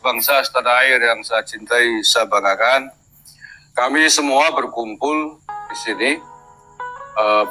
sebangsa setanah air yang saya cintai, saya banggakan. Kami semua berkumpul di sini,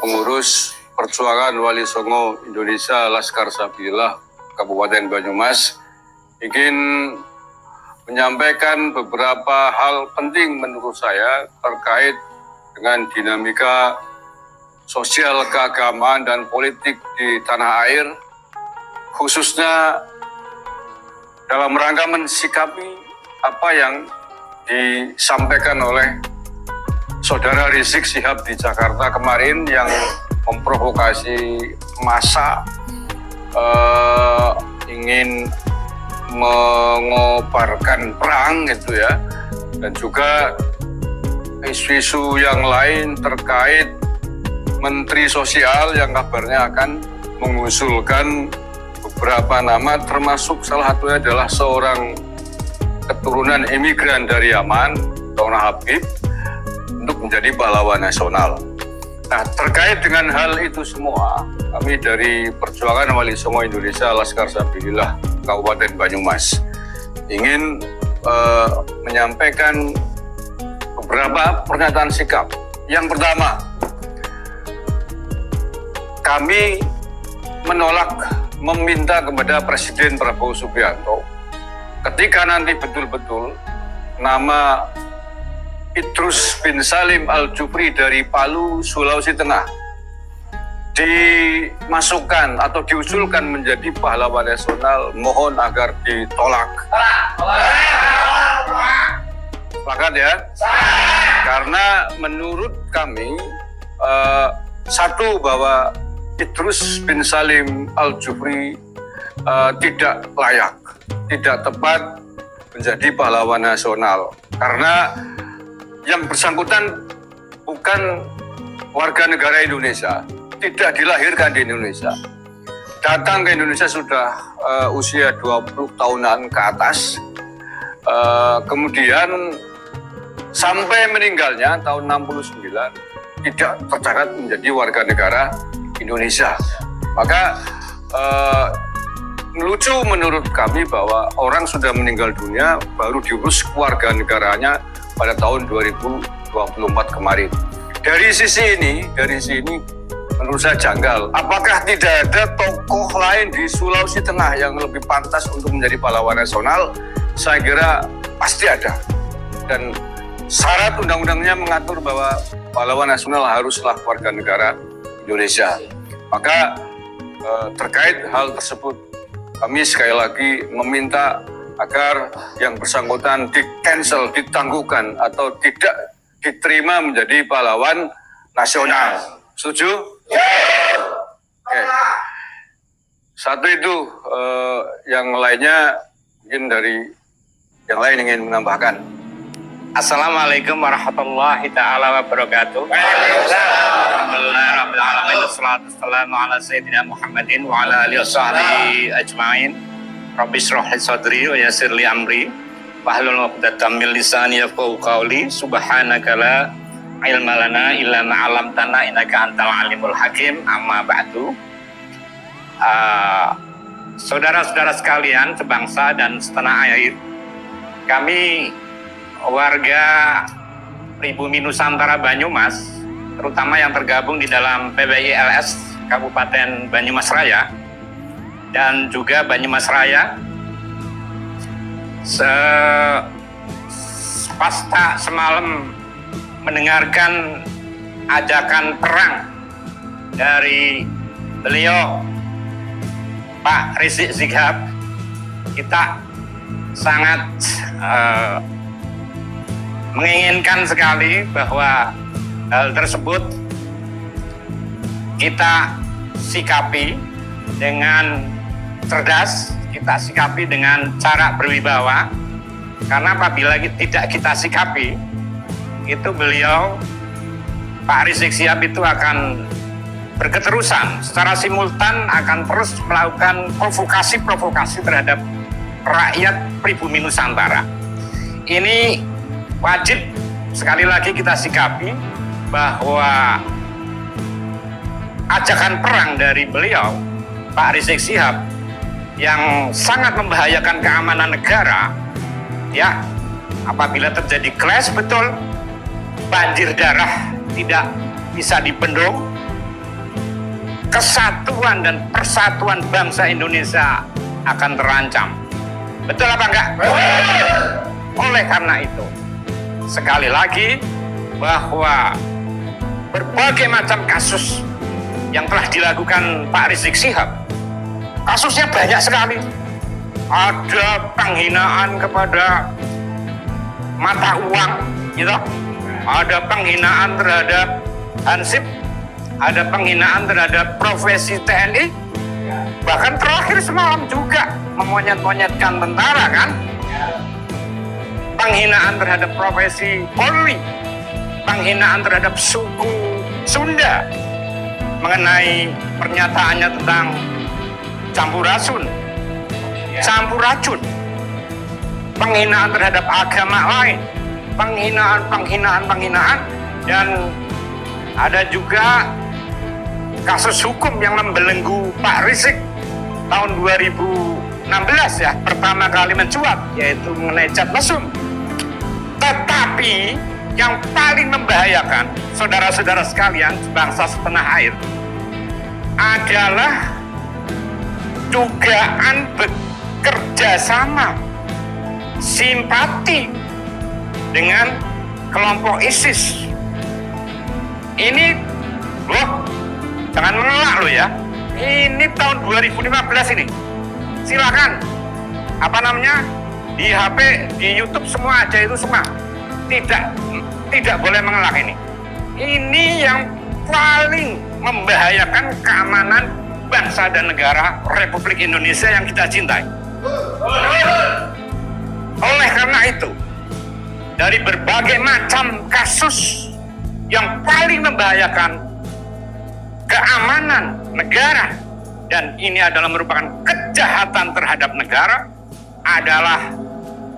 pengurus Perjuangan Wali Songo Indonesia Laskar Sabilillah Kabupaten Banyumas, ingin menyampaikan beberapa hal penting menurut saya terkait dengan dinamika sosial, keagamaan, dan politik di tanah air, khususnya dalam rangka mensikapi apa yang disampaikan oleh Saudara Rizik Syihab di Jakarta kemarin yang memprovokasi massa, ingin mengobarkan perang gitu ya, dan juga isu-isu yang lain terkait Menteri Sosial yang kabarnya akan mengusulkan beberapa nama, termasuk salah satunya adalah seorang keturunan imigran dari Yaman, Dona Habib, untuk menjadi pahlawan nasional. Nah, terkait dengan hal itu semua, kami dari Perjuangan Wali Songo Indonesia Laskar Sabilillah Kabupaten Banyumas ingin menyampaikan beberapa pernyataan sikap. Yang pertama, kami menolak meminta kepada Presiden Prabowo Subianto ketika nanti betul-betul nama Idrus bin Salim Al-Jufri dari Palu, Sulawesi Tengah dimasukkan atau diusulkan menjadi pahlawan nasional, mohon agar ditolak. Sepakat ya? Karena menurut kami, satu, bahwa Idrus bin Salim Al-Jufri tidak layak, tidak tepat menjadi pahlawan nasional, karena yang bersangkutan bukan warga negara Indonesia, tidak dilahirkan di Indonesia, datang ke Indonesia sudah usia 20 tahunan ke atas, kemudian sampai meninggalnya tahun 69 tidak tercatat menjadi warga negara Indonesia. Maka lucu menurut kami bahwa orang sudah meninggal dunia baru diurus keluarga negaranya pada tahun 2024 kemarin. Dari sisi ini menurut saya janggal. Apakah tidak ada tokoh lain di Sulawesi Tengah yang lebih pantas untuk menjadi pahlawan nasional? Saya kira pasti ada. Dan syarat undang-undangnya mengatur bahwa pahlawan nasional haruslah warga negara Indonesia. Maka terkait hal tersebut, kami sekali lagi meminta agar yang bersangkutan di-cancel, ditangguhkan, atau tidak diterima menjadi pahlawan nasional. Setuju? Oke. Satu itu, yang lainnya mungkin dari yang lain ingin menambahkan. Assalamualaikum warahmatullahi ta'ala wabarakatuh. Alhamdulillahirrahmanirrahim. Wassalamu ala sayyidina Muhammadin wa ala alihi wasahbihi ajma'in. Rabbi shrah li sadri wa yassir li amri wahlul 'uqdatam min lisani yafqahu qawli. Subhanaka la ilma lana illa ma 'allamtana innaka antal alimul hakim. Amma ba'du. Saudara-saudara sekalian sebangsa dan setanah air, kami warga pribumi Nusantara Banyumas, terutama yang tergabung di dalam PBILS Kabupaten Banyumas Raya dan juga Banyumas Raya, pasca semalam mendengarkan ajakan perang dari beliau Pak Rizik Syihab, kita sangat menginginkan sekali bahwa hal tersebut kita sikapi dengan cerdas, kita sikapi dengan cara berwibawa, karena apabila tidak kita sikapi, itu beliau Pak Rizik Syihab itu akan berketerusan secara simultan, akan terus melakukan provokasi-provokasi terhadap rakyat pribumi Nusantara. Ini wajib sekali lagi kita sikapi bahwa ajakan perang dari beliau Pak Rizik Syihab yang sangat membahayakan keamanan negara ya, apabila terjadi clash betul, banjir darah tidak bisa dibendung, kesatuan dan persatuan bangsa Indonesia akan terancam. Betul apa enggak? Oleh karena itu, sekali lagi, bahwa berbagai macam kasus yang telah dilakukan Pak Rizik Syihab, kasusnya banyak sekali. Ada penghinaan kepada mata uang, gitu. Ada penghinaan terhadap Hansip, ada penghinaan terhadap profesi TNI, bahkan terakhir semalam juga memonyet-monyetkan tentara, kan? Penghinaan terhadap profesi Polri, penghinaan terhadap suku Sunda mengenai pernyataannya tentang campur racun, penghinaan terhadap agama lain, penghinaan, dan ada juga kasus hukum yang membelenggu Pak Rizik tahun 2016 ya, pertama kali mencuat, yaitu mengenai cat mesum. Tetapi yang paling membahayakan, saudara-saudara sekalian, bangsa setanah air, adalah dugaan bekerjasama simpati dengan kelompok ISIS. Ini loh, jangan mengelak loh ya. Ini tahun 2015 ini. Silakan di HP, di YouTube semua aja itu semua. Tidak boleh mengelak ini. Ini yang paling membahayakan keamanan bangsa dan negara Republik Indonesia yang kita cintai. Oleh karena itu, dari berbagai macam kasus yang paling membahayakan keamanan negara, dan ini adalah merupakan kejahatan terhadap negara, adalah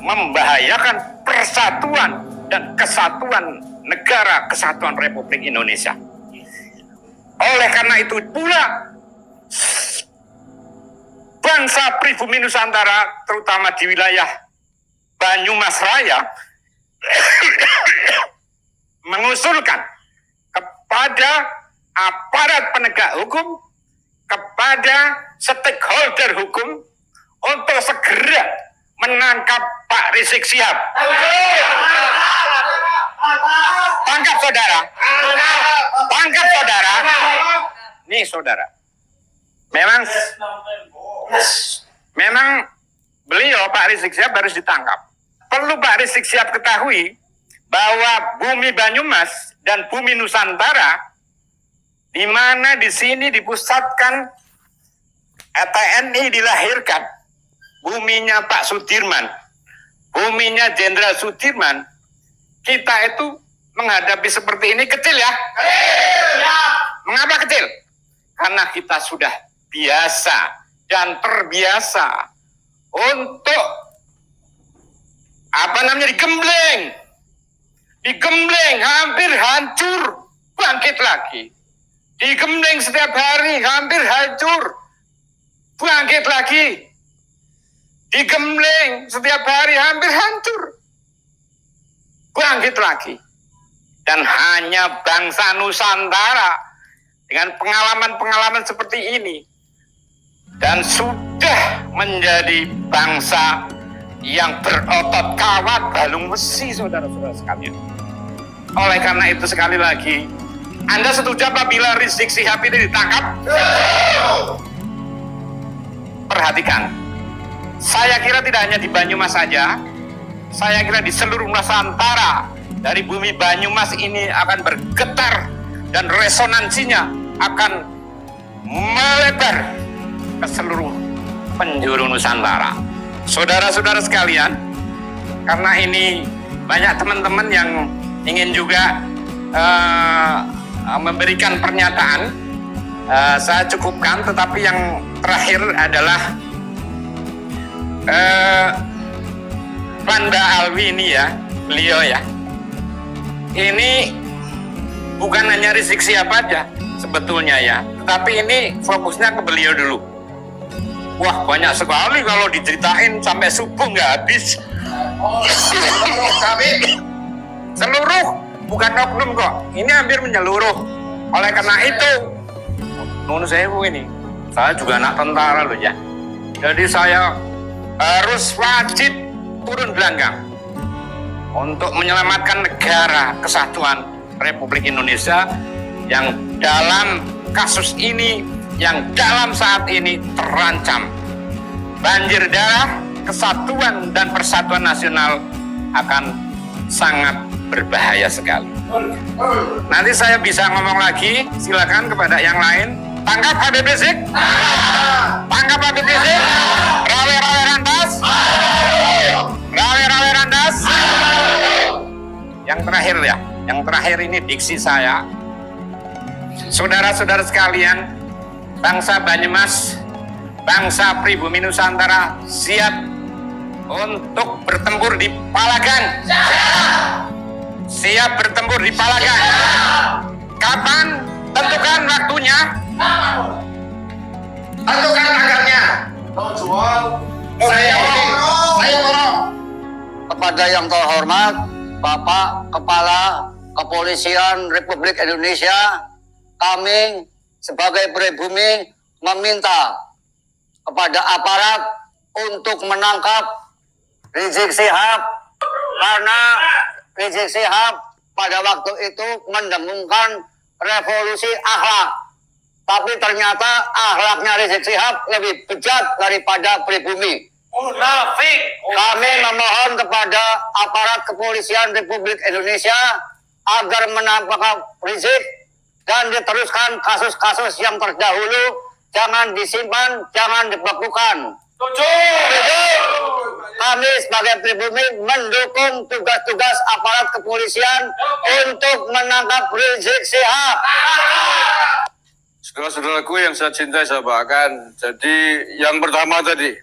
membahayakan persatuan dan kesatuan negara kesatuan Republik Indonesia. Oleh karena itu pula, bangsa pribumi Nusantara, terutama di wilayah Banyumas Raya, mengusulkan kepada aparat penegak hukum, kepada stakeholder hukum, untuk segera menangkap Pak Rizik Syihab. Tangkap saudara. Tangkap saudara. Nih saudara. Memang beliau Pak Rizik Syihab harus ditangkap. Perlu Pak Rizik Syihab ketahui bahwa bumi Banyumas dan bumi Nusantara, di mana di sini dipusatkan TNI dilahirkan, buminya Pak Sudirman, buminya Jenderal Sudirman, kita itu menghadapi seperti ini kecil ya? Mengapa kecil? Karena kita sudah biasa dan terbiasa untuk digembleng hampir hancur, bangkit lagi. Digembleng setiap hari hampir hancur, bangkit lagi. Digembleng setiap hari hampir hancur, bangkit lagi. Dan hanya bangsa Nusantara dengan pengalaman-pengalaman seperti ini, dan sudah menjadi bangsa yang berotot kawat balung besi, saudara-saudara sekalian. Oleh karena itu sekali lagi, Anda setuju apabila Rizik Syihab ini ditangkap? Perhatikan, saya kira tidak hanya di Banyumas saja, saya kira di seluruh Nusantara, dari bumi Banyumas ini akan bergetar dan resonansinya akan melebar ke seluruh penjuru Nusantara. Saudara-saudara sekalian, karena ini banyak teman-teman yang ingin juga memberikan pernyataan, saya cukupkan. Tetapi yang terakhir adalah Panda Alwi ini ya, beliau ya, ini bukan hanya Rizik Syihab aja sebetulnya ya, tetapi ini fokusnya ke beliau dulu. Wah, banyak sekali kalau diceritain sampai subuh nggak habis. Kami seluruh, bukan oknum kok, ini hampir menyeluruh. Oleh karena itu, nun sewu ini, saya juga anak tentara loh ya. Jadi saya harus wajib turun belakang untuk menyelamatkan negara kesatuan Republik Indonesia yang dalam kasus ini, yang dalam saat ini terancam. Banjir darah, kesatuan dan persatuan nasional akan sangat berbahaya sekali. Nanti saya bisa ngomong lagi, silakan kepada yang lain. Tangkap Habib Rizik? Tangkap Habib Rizik? Rawe-rawe randas? Rawe-rawe randas? Yang terakhir ya, yang terakhir ini diksi saya. Saudara-saudara sekalian, bangsa Banyumas, bangsa pribumi Nusantara siap untuk bertempur di Palagan. Siap bertempur di Palagan. Kapan? Tentukan waktunya. Tentukan tanggalnya. Saya ngomong. Kepada yang terhormat Bapak Kepala Kepolisian Republik Indonesia, kami sebagai pribumi meminta kepada aparat untuk menangkap Rizik Syihab karena Rizik Syihab pada waktu itu mendengungkan revolusi akhlak, tapi ternyata akhlaknya Rizik Syihab lebih bejat daripada pribumi. Kami memohon kepada aparat kepolisian Republik Indonesia agar menangkap Rizik dan diteruskan kasus-kasus yang terdahulu, jangan disimpan, jangan dibekukan. Kami sebagai pribumi mendukung tugas-tugas aparat kepolisian untuk menangkap Rizik Syihab. Saudara-saudaraku yang saya cintai, saya banggakan. Jadi yang pertama tadi,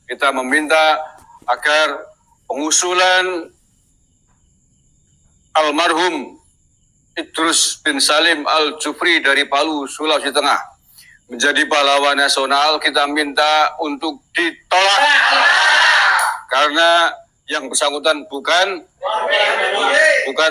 kita meminta agar pengusulan almarhum Idrus bin Salim Al-Jufri dari Palu, Sulawesi Tengah menjadi pahlawan nasional, kita minta untuk ditolak. Karena yang bersangkutan bukan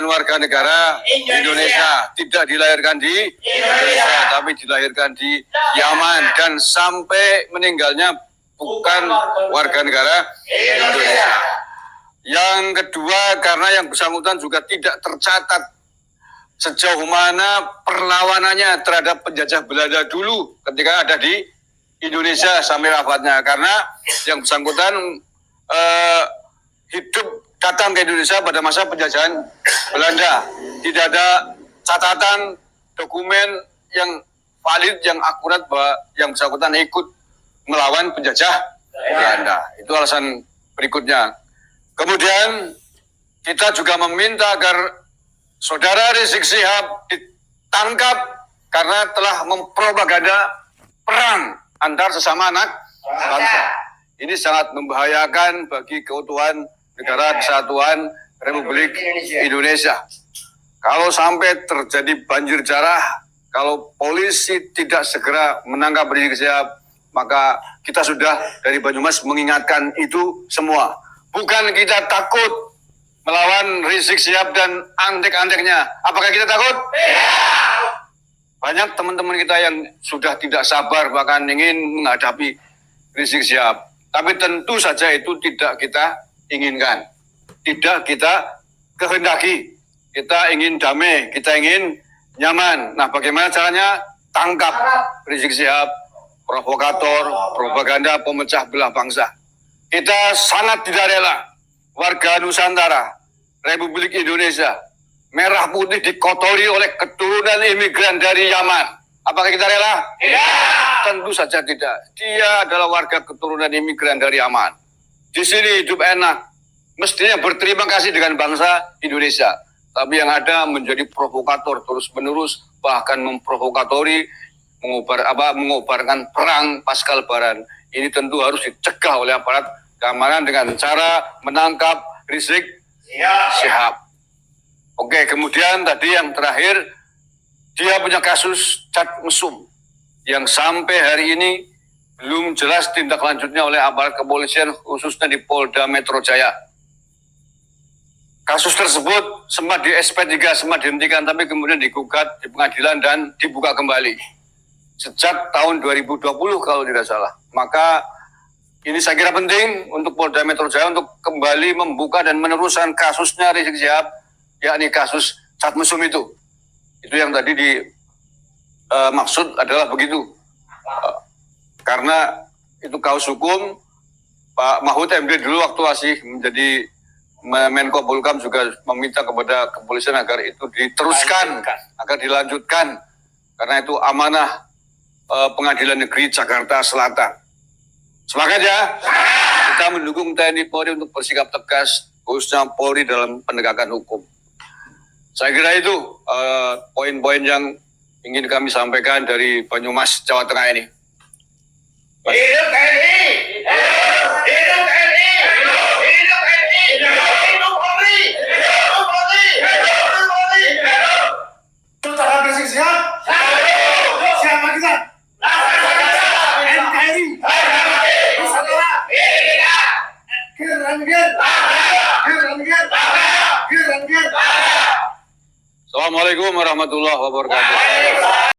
warga negara Indonesia, tidak dilahirkan di Indonesia, tapi dilahirkan di Yaman dan sampai meninggalnya bukan warga negara Indonesia. Yang kedua, karena yang bersangkutan juga tidak tercatat sejauh mana perlawanannya terhadap penjajah Belanda dulu ketika ada di Indonesia sampai wafatnya. Karena yang bersangkutan hidup datang ke Indonesia pada masa penjajahan Belanda. Tidak ada catatan dokumen yang valid, yang akurat bahwa yang bersangkutan ikut melawan penjajah Belanda. Itu alasan berikutnya. Kemudian kita juga meminta agar saudara Rizik Syihab ditangkap karena telah mempropaganda perang antar sesama anak bangsa. Ini sangat membahayakan bagi keutuhan negara kesatuan Republik Indonesia. Kalau sampai terjadi banjir darah, kalau polisi tidak segera menangkap Rizik Syihab, maka kita sudah dari Banyumas mengingatkan itu semua. Bukan kita takut melawan Rizik Syihab dan antek-anteknya. Apakah kita takut? Banyak teman-teman kita yang sudah tidak sabar bahkan ingin menghadapi Rizik Syihab. Tapi tentu saja itu tidak kita inginkan. Tidak kita kehendaki. Kita ingin damai, kita ingin nyaman. Nah, bagaimana caranya? Tangkap Rizik Syihab, provokator, propaganda, pemecah belah bangsa. Kita sangat tidak rela warga Nusantara, Republik Indonesia, merah putih dikotori oleh keturunan imigran dari Yaman. Apakah kita rela? Tidak. Tentu saja tidak. Dia adalah warga keturunan imigran dari Yaman. Di sini hidup enak. Mestinya berterima kasih dengan bangsa Indonesia. Tapi yang ada menjadi provokator terus-menerus, bahkan memprovokatori, mengobarkan perang pasca Lebaran. Ini tentu harus dicegah oleh aparat keamanan dengan cara menangkap Rizik Syihab. Oke, kemudian tadi yang terakhir, dia punya kasus cat mesum yang sampai hari ini belum jelas tindak lanjutnya oleh aparat kepolisian, khususnya di Polda Metro Jaya. Kasus tersebut sempat di SP3, sempat dihentikan, tapi kemudian digugat di pengadilan dan dibuka kembali. Sejak tahun 2020 kalau tidak salah. Maka ini saya kira penting untuk Polda Metro Jaya untuk kembali membuka dan meneruskan kasusnya Rizik Syihab, yakni kasus cat mesum itu. Itu yang tadi maksud adalah begitu. Karena itu kasus hukum, Pak Mahfud MD dulu waktu masih menjadi Menko Polhukam juga meminta kepada kepolisian agar itu diteruskan, agar dilanjutkan, karena itu amanah Pengadilan Negeri Jakarta Selatan. Semangat ya, kita mendukung TNI Polri untuk bersikap tegas, khususnya Polri dalam penegakan hukum. Saya kira itu poin-poin yang ingin kami sampaikan dari Banyumas, Jawa Tengah ini. Hidup TNI! Hidup TNI! Hidup TNI! Hidup Polri! Hidup Polri! Hidup Polri! Saudara Rizik Syihab, siapa kita? NKRI, Nusantara, Assalamualaikum warahmatullahi wabarakatuh.